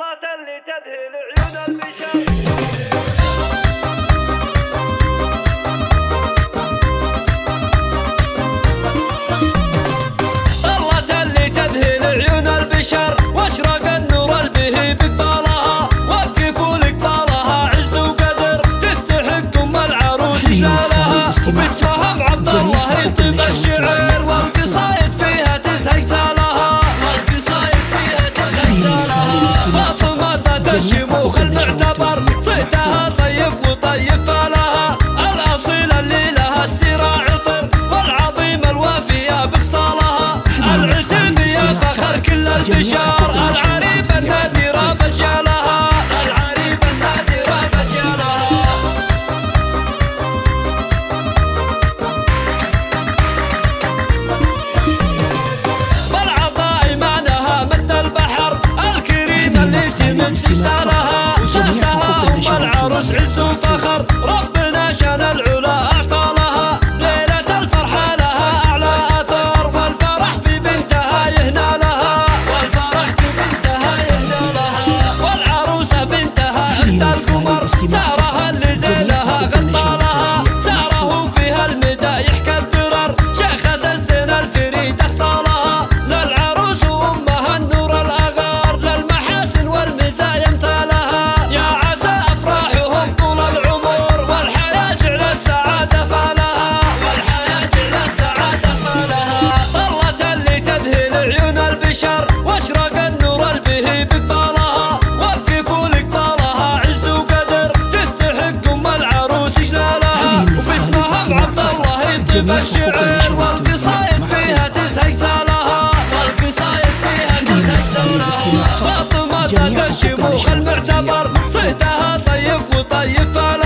طلة اللي تذهل عيون البشر. واشرق النور البهي بقبالها، وقفوا لقبالها عز وقدر، تستحق ام العروس جلالها، وباسمها بعبد الله يتم الشعر، والقصايد فيها تزهق سالها، والقصايد فيها تزهق سالها. فاطمة ذات الشموخ المعتبر، صيتها طيب وطيب فالها، الاصيل اللي لها السيرة عطر، والعظيم الوافية بخصالها، العتيبية فخر كل البشر، العريبة النادرة بجالها، العريبة النادرة بجالها. بالعطاء معناها مد البحر، الكريم اللي تمن سلسالها، ساسها ام العروس عز وفخر، ربنا شان العلا اعطى لها، ليلة الفرحة لها اعلى اثر، والفرح في بنتها يهنى لها، والفرح في بنتها يهنى لها، والعروسة بنتها اخت القمر، سارها اللي زينها غطى لها، ساره فيها المدى يحكى الدرر، شيخة الزين الفريد اخصالها، للعروس وامها النور الاغار، للمحاسن والمزايا امثالها، يا عسى افراحهم طول العمر، والحياة جعل السعادة فالها، والحياة جعل السعادة فالها. طلة اللي تذهل عيون البشر، واشرق النور البهي بقبالها، وقفوا لقبالها عز وقدر، تستحق ام العروس جلالها، وباسمها بعبد الله يتم الشعر، والقصايد فيها تزهق سالها، والقصايد فيها تزهق سالها. فاطمة ذات الشموخ المعتبر، صيتها طيب وطيب فالها.